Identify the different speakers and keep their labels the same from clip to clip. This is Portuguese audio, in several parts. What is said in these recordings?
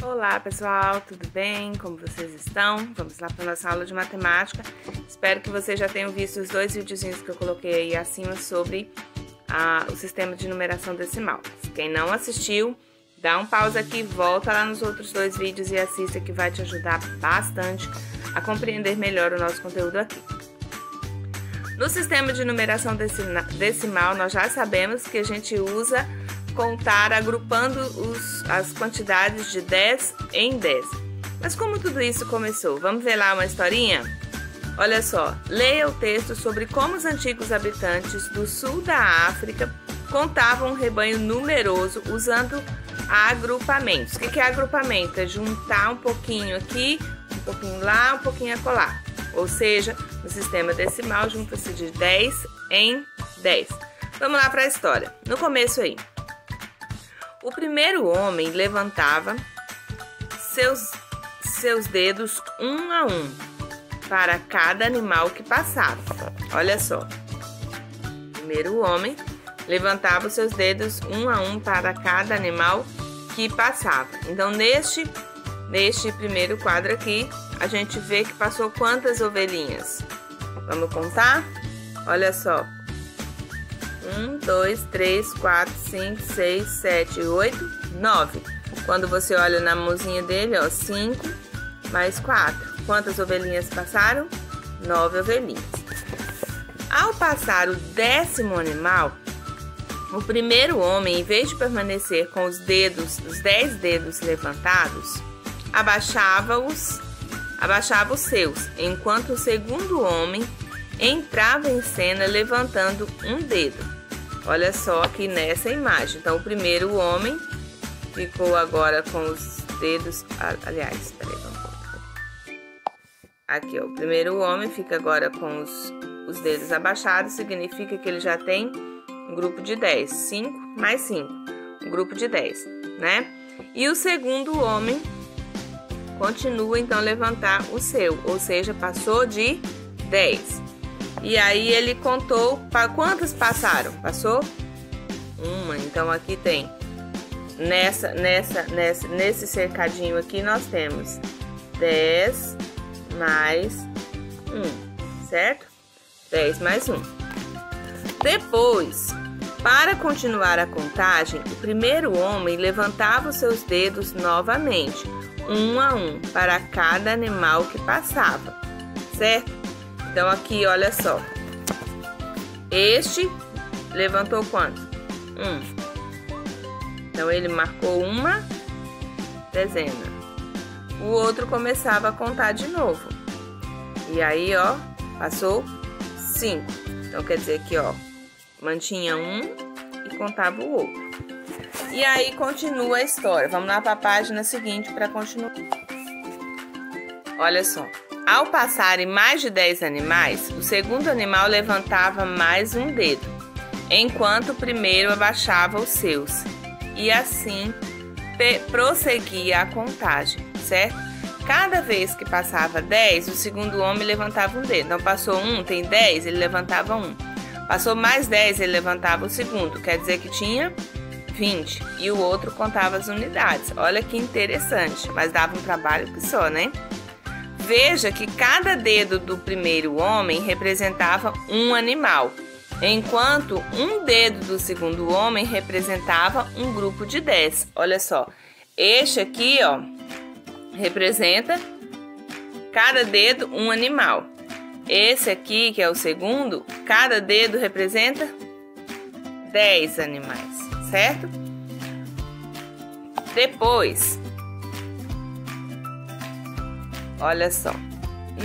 Speaker 1: Olá pessoal, tudo bem? Como vocês estão? Vamos lá para a nossa aula de matemática. Espero que vocês já tenham visto os dois videozinhos que eu coloquei aí acima sobre o sistema de numeração decimal. Quem não assistiu, dá um pause aqui, volta lá nos outros dois vídeos e assista, que vai te ajudar bastante a compreender melhor o nosso conteúdo aqui. No sistema de numeração decimal, nós já sabemos que a gente usa contar agrupando as quantidades de 10 em 10. Mas como tudo isso começou? Vamos ver lá uma historinha? Olha só, leia o texto sobre como os antigos habitantes do sul da África contavam um rebanho numeroso usando agrupamentos. O que é agrupamento? É juntar um pouquinho aqui, um pouquinho lá, um pouquinho acolá. Ou seja, no sistema decimal junta-se de 10 em 10. Vamos lá para a história. No começo aí. O primeiro homem levantava seus dedos um a um para cada animal que passava. Olha só. O primeiro homem levantava os seus dedos um a um para cada animal que passava. Então, neste primeiro quadro aqui, a gente vê que passou quantas ovelhinhas? Vamos contar? Olha só. 1, 2, 3, 4, 5, 6, 7, 8, 9. Quando você olha na mãozinha dele, ó, 5 mais 4. Quantas ovelhinhas passaram? 9 ovelhinhas. Ao passar o 10º animal, o primeiro homem, em vez de permanecer com os 10 dedos levantados, abaixava os seus, enquanto o segundo homem entrava em cena levantando um dedo. Olha só aqui nessa imagem. Então, o primeiro homem ficou agora com os dedos... Aliás, peraí, vamos voltar. Aqui, ó, o primeiro homem fica agora com os dedos abaixados, significa que ele já tem um grupo de 10. 5 mais 5, um grupo de 10, né? E o segundo homem continua, então, a levantar o seu, ou seja, passou de 10. E aí ele contou para quantas passaram? Passou uma. Então aqui tem nesse cercadinho aqui nós temos 10 mais 1, certo? 10 mais 1. Depois, para continuar a contagem, o primeiro homem levantava os seus dedos novamente, um a um, para cada animal que passava, certo? Então, aqui, olha só. Este levantou quanto? 1. Então, ele marcou uma dezena. O outro começava a contar de novo. E aí, ó, passou 5. Então, quer dizer que, ó, mantinha um e contava o outro. E aí, continua a história. Vamos lá para a página seguinte para continuar. Olha só. Ao passarem mais de 10 animais, o segundo animal levantava mais um dedo, enquanto o primeiro abaixava os seus. E assim prosseguia a contagem, certo? Cada vez que passava 10, o segundo homem levantava um dedo. Então, passou 1, tem 10, ele levantava 1. Passou mais 10, ele levantava o segundo. Quer dizer que tinha 20. E o outro contava as unidades. Olha que interessante, mas dava um trabalho que só, né? Veja que cada dedo do primeiro homem representava um animal, enquanto um dedo do segundo homem representava um grupo de 10. Olha só, este aqui, ó, representa cada dedo um animal. Esse aqui, que é o segundo, cada dedo representa 10 animais, certo? Depois, olha só,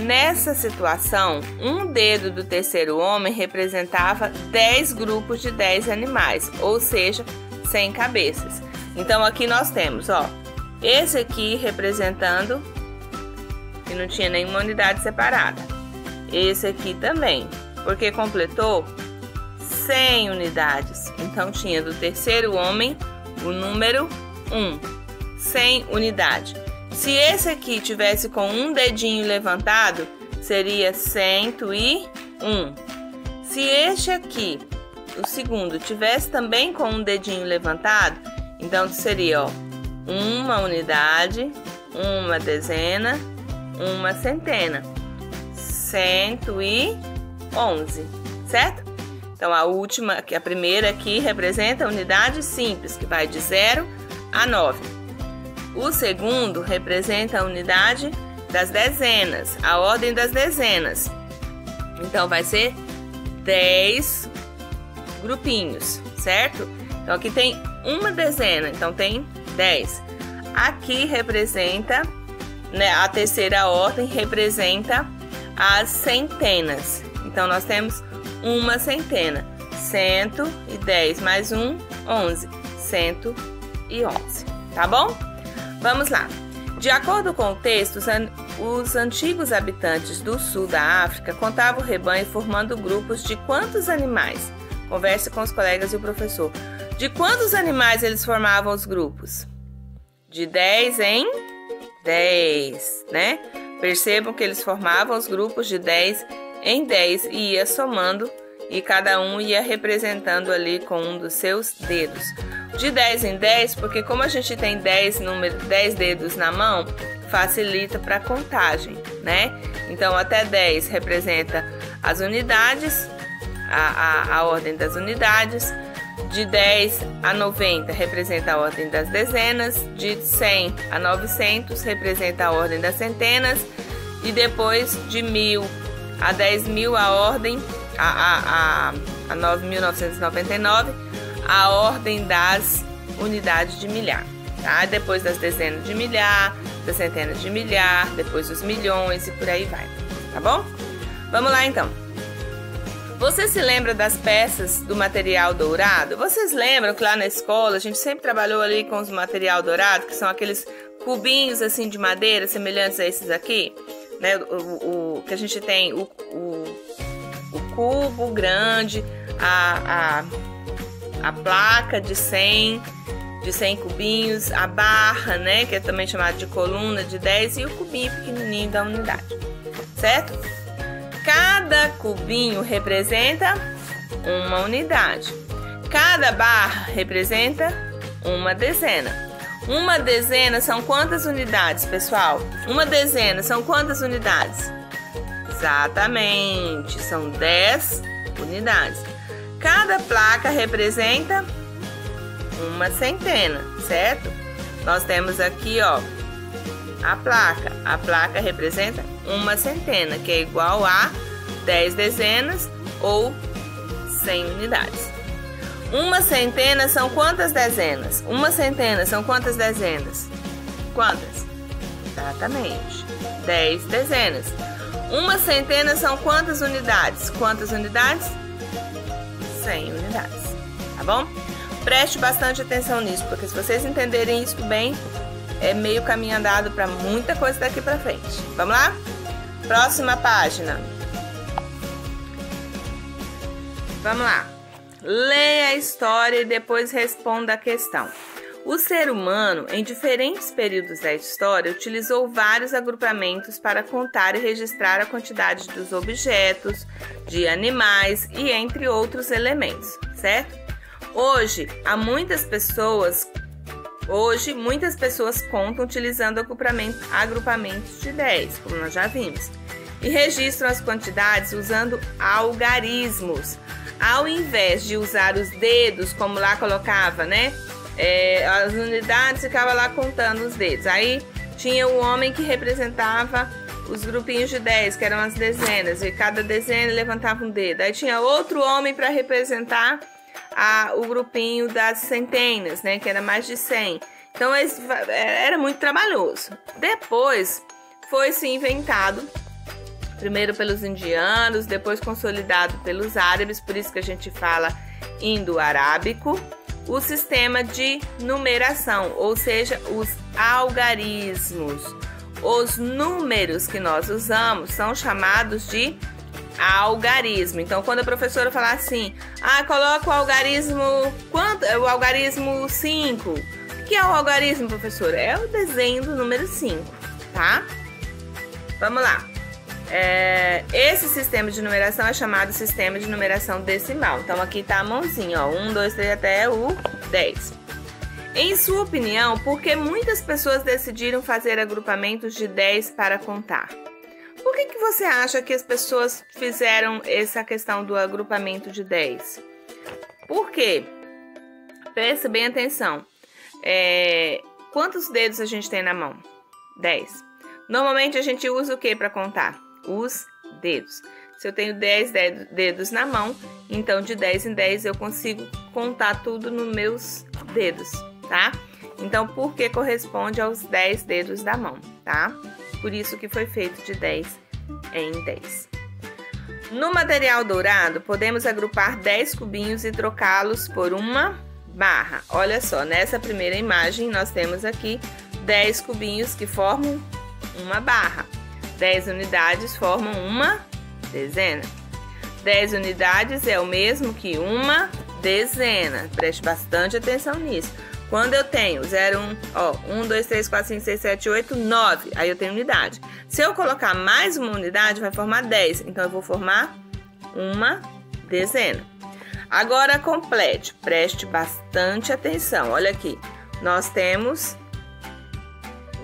Speaker 1: nessa situação, um dedo do terceiro homem representava 10 grupos de 10 animais, ou seja, 100 cabeças. Então, aqui nós temos, ó, esse aqui representando, que não tinha nenhuma unidade separada. Esse aqui também, porque completou 100 unidades. Então, tinha do terceiro homem o número 1, 100 unidades. Se esse aqui tivesse com um dedinho levantado, seria 101. Se este aqui, o segundo, tivesse também com um dedinho levantado, então seria, ó, uma unidade, uma dezena, uma centena. 111, certo? Então, a primeira aqui representa a unidade simples, que vai de 0 a 9. O segundo representa a unidade das dezenas, a ordem das dezenas. Então, vai ser 10 grupinhos, certo? Então, aqui tem uma dezena, então tem 10. Aqui representa, né, a terceira ordem representa as centenas. Então, nós temos uma centena. 110 mais 1, 11. 111. Tá bom? Vamos lá. De acordo com o texto, os antigos habitantes do sul da África contavam o rebanho formando grupos de quantos animais? Converse com os colegas e o professor. De quantos animais eles formavam os grupos? De 10 em 10, né? Percebam que eles formavam os grupos de 10 em 10 e ia somando, e cada um ia representando ali com um dos seus dedos. De 10 em 10, porque como a gente tem 10 dedos na mão, facilita para a contagem, né? Então, até 10 representa as unidades, a ordem das unidades. De 10 a 90 representa a ordem das dezenas. De 100 a 900 representa a ordem das centenas. E depois de 1000 a 10.000 a ordem, a 9.999, a ordem das unidades de milhar, tá? Depois das dezenas de milhar, das centenas de milhar, depois dos milhões e por aí vai, tá bom? Vamos lá então. Você se lembra das peças do material dourado? Vocês lembram que lá na escola a gente sempre trabalhou ali com os material dourado, que são aqueles cubinhos assim de madeira semelhantes a esses aqui, né? O que a gente tem o cubo grande, a placa de 100 cubinhos, a barra, né, que é também chamada de coluna de 10, e o cubinho pequenininho da unidade, certo? Cada cubinho representa uma unidade. Cada barra representa uma dezena. Uma dezena são quantas unidades, pessoal? Uma dezena são quantas unidades? Exatamente, são 10 unidades. Cada placa representa uma centena, certo? Nós temos aqui, ó, a placa. A placa representa uma centena, que é igual a 10 dezenas ou 100 unidades. Uma centena são quantas dezenas? Uma centena são quantas dezenas? Quantas? Exatamente, 10 dezenas. Uma centena são quantas unidades? Quantas unidades? 100 unidades, tá bom? Preste bastante atenção nisso, porque se vocês entenderem isso bem, é meio caminho andado para muita coisa daqui para frente. Vamos lá? Próxima página. Vamos lá. Leia a história e depois responda a questão. O ser humano, em diferentes períodos da história, utilizou vários agrupamentos para contar e registrar a quantidade dos objetos, de animais e entre outros elementos, certo? Hoje, muitas pessoas contam utilizando agrupamentos de 10, como nós já vimos, e registram as quantidades usando algarismos. Ao invés de usar os dedos, como lá colocava, né? As unidades ficavam lá contando os dedos. Aí tinha o homem que representava os grupinhos de 10, que eram as dezenas, e cada dezena levantava um dedo. Aí tinha outro homem para representar o grupinho das centenas, né? Que era mais de 100. Então era muito trabalhoso. Depois foi-se inventado, primeiro pelos indianos, depois consolidado pelos árabes, por isso que a gente fala indo-arábico, o sistema de numeração, ou seja, os algarismos. Os números que nós usamos são chamados de algarismo. Então, quando a professora falar assim, coloca o algarismo, o algarismo 5. O que é o algarismo, professora? É o desenho do número 5, tá? Vamos lá. Esse sistema de numeração é chamado sistema de numeração decimal. Então, aqui tá a mãozinha, ó, 1, 2, 3 até o 10. Em sua opinião, por que muitas pessoas decidiram fazer agrupamentos de 10 para contar? Por que você acha que as pessoas fizeram essa questão do agrupamento de 10? Por quê? Presta bem atenção. Quantos dedos a gente tem na mão? 10. Normalmente a gente usa o que para contar? Os dedos. Se eu tenho 10 dedos na mão, então de 10 em 10 eu consigo contar tudo nos meus dedos, tá? Então, por que corresponde aos 10 dedos da mão, tá? Por isso que foi feito de 10 em 10. No material dourado, podemos agrupar 10 cubinhos e trocá-los por uma barra. Olha só, nessa primeira imagem nós temos aqui 10 cubinhos que formam uma barra. 10 unidades formam uma dezena. 10 unidades é o mesmo que uma dezena. Preste bastante atenção nisso. Quando eu tenho 0, 1, 2, 3, 4, 5, 6, 7, 8, 9, aí eu tenho unidade. Se eu colocar mais uma unidade, vai formar 10. Então, eu vou formar uma dezena. Agora, complete. Preste bastante atenção. Olha aqui. Nós temos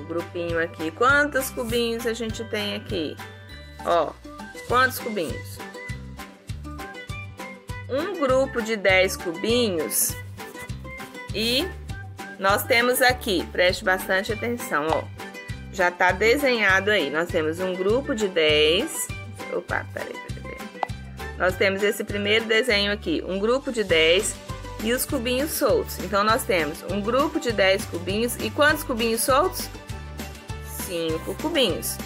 Speaker 1: um grupinho aqui. Quantos cubinhos a gente tem aqui? Quantos cubinhos? Um grupo de 10 cubinhos e nós temos aqui, preste bastante atenção, já tá desenhado aí. Nós temos um grupo de 10. Opa, peraí. Nós temos esse primeiro desenho aqui, um grupo de 10 e os cubinhos soltos. Então, nós temos um grupo de 10 cubinhos e quantos cubinhos soltos? 5 cubinhos.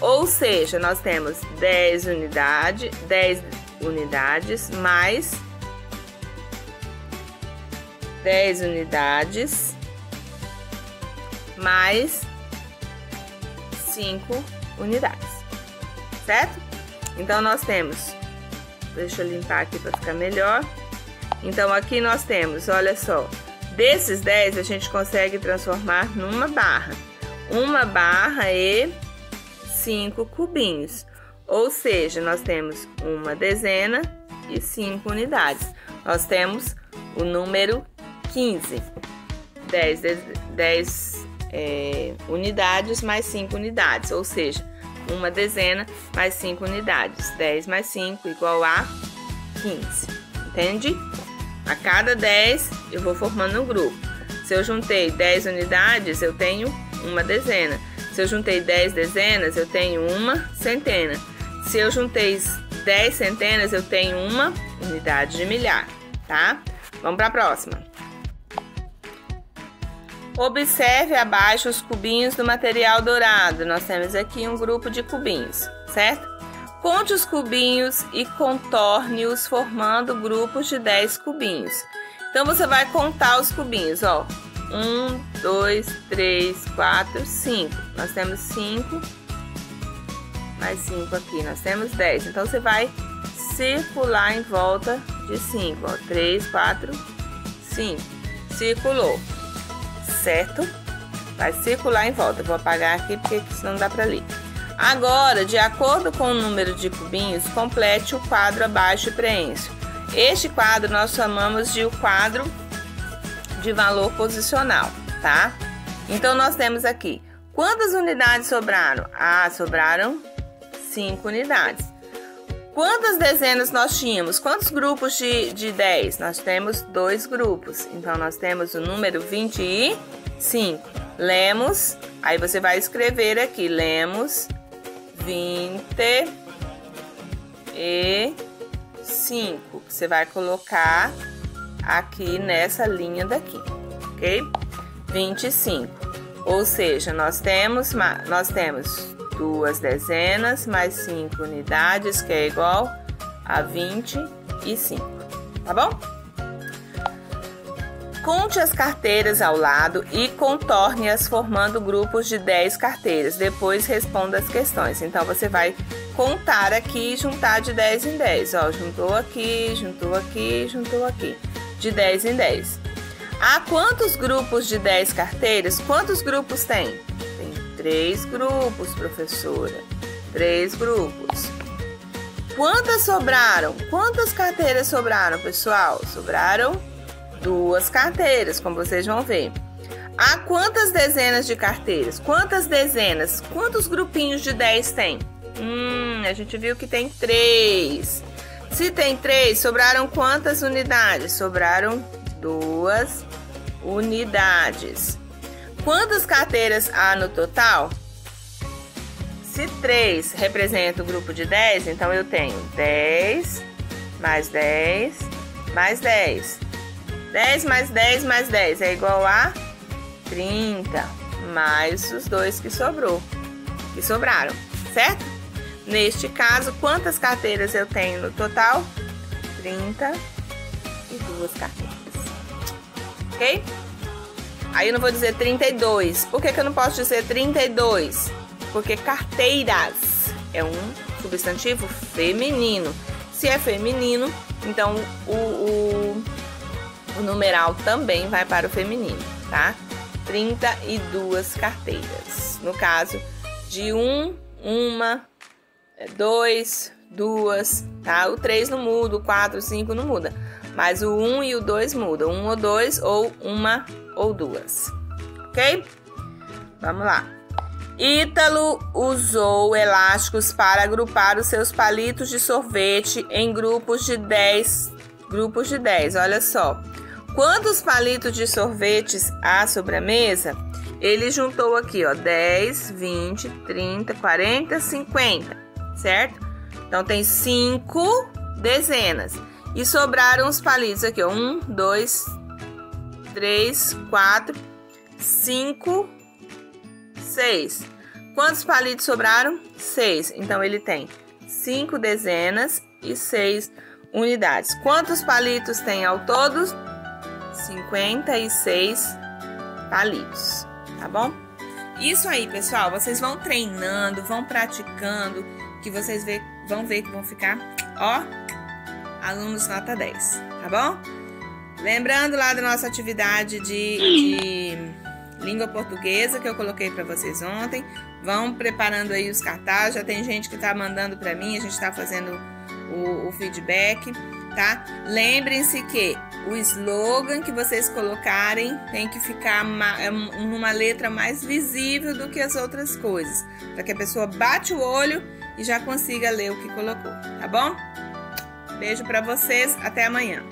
Speaker 1: Ou seja, nós temos 10 unidades mais 10 unidades mais 5 unidades, certo? Então, nós temos, deixa eu limpar aqui para ficar melhor. Então, aqui nós temos, olha só, desses 10 a gente consegue transformar numa barra. Uma barra e 5 cubinhos. Ou seja, nós temos uma dezena e 5 unidades. Nós temos o número 15. 10 unidades mais 5 unidades. Ou seja, uma dezena mais 5 unidades. 10 mais 5 igual a 15. Entende? A cada 10 eu vou formando um grupo. Se eu juntei 10 unidades, eu tenho uma dezena. Se eu juntei 10 dezenas, eu tenho uma centena. Se eu juntei 10 centenas, eu tenho uma unidade de milhar, tá? Vamos para a próxima. Observe abaixo os cubinhos do material dourado. Nós temos aqui um grupo de cubinhos, certo? Conte os cubinhos e contorne-os formando grupos de 10 cubinhos. Então, você vai contar os cubinhos, 1, 2, 3, 4, 5. Nós temos 5, mais 5 aqui. Nós temos 10. Então, você vai circular em volta de 5. 3, 4, 5. Circulou, certo? Vai circular em volta. Eu vou apagar aqui porque senão não dá para ler. Agora, de acordo com o número de cubinhos, complete o quadro abaixo e preencha. Este quadro nós chamamos de o quadro de valor posicional, tá? Então, nós temos aqui, quantas unidades sobraram? Sobraram 5 unidades. Quantas dezenas nós tínhamos? Quantos grupos de 10? Nós temos 2 grupos. Então, nós temos o número 25. Lemos, aí você vai escrever aqui, lemos 25. Você vai colocar aqui nessa linha daqui, ok? 25. Ou seja, nós temos 2 dezenas mais 5 unidades, que é igual a 25, tá bom? Conte as carteiras ao lado e contorne-as formando grupos de 10 carteiras. Depois responda as questões. Então, você vai contar aqui e juntar de 10 em 10. Juntou aqui, juntou aqui, juntou aqui. De 10 em 10. Há quantos grupos de 10 carteiras? Quantos grupos tem? Tem 3 grupos, professora. 3 grupos. Quantas sobraram? Quantas carteiras sobraram, pessoal? Sobraram 2 carteiras, como vocês vão ver. Há quantas dezenas de carteiras? Quantas dezenas? Quantos grupinhos de 10 tem? A gente viu que tem 3. Se tem 3, sobraram quantas unidades? Sobraram 2 unidades. Quantas carteiras há no total? Se 3 representa o grupo de 10, então eu tenho 10, mais 10, mais 10. 10 mais 10 mais 10 é igual a 30, mais os 2 que sobraram, certo? Neste caso, quantas carteiras eu tenho no total? 32 carteiras, ok? Aí eu não vou dizer 32. Por que eu não posso dizer 32? Porque carteiras é um substantivo feminino. Se é feminino, então o numeral também vai para o feminino, tá? 32 carteiras. No caso de uma, 2, 2, tá? O 3 não muda, o 4, o 5 não muda. Mas o 1 e o 2 mudam. 1 ou 2 ou uma ou duas. Ok? Vamos lá. Ítalo usou elásticos para agrupar os seus palitos de sorvete em grupos de 10. Grupos de 10, olha só. Quantos palitos de sorvetes há sobre a mesa? Ele juntou aqui, ó, 10, 20, 30, 40, 50, certo? Então, tem 5 dezenas. E sobraram os palitos aqui, ó, 1, 2, 3, 4, 5, 6. Quantos palitos sobraram? 6. Então, ele tem 5 dezenas e 6 unidades. Quantos palitos tem ao todo? 56 palitos, tá bom? Isso aí, pessoal, vocês vão treinando, vão praticando, que vocês vão ver que vão ficar, ó, alunos nota 10, tá bom? Lembrando lá da nossa atividade de língua portuguesa que eu coloquei para vocês ontem, vão preparando aí os cartazes, já tem gente que tá mandando para mim, a gente tá fazendo o feedback, tá? Lembrem-se que o slogan que vocês colocarem tem que ficar numa letra mais visível do que as outras coisas, para que a pessoa bate o olho e já consiga ler o que colocou, tá bom? Beijo para vocês, até amanhã.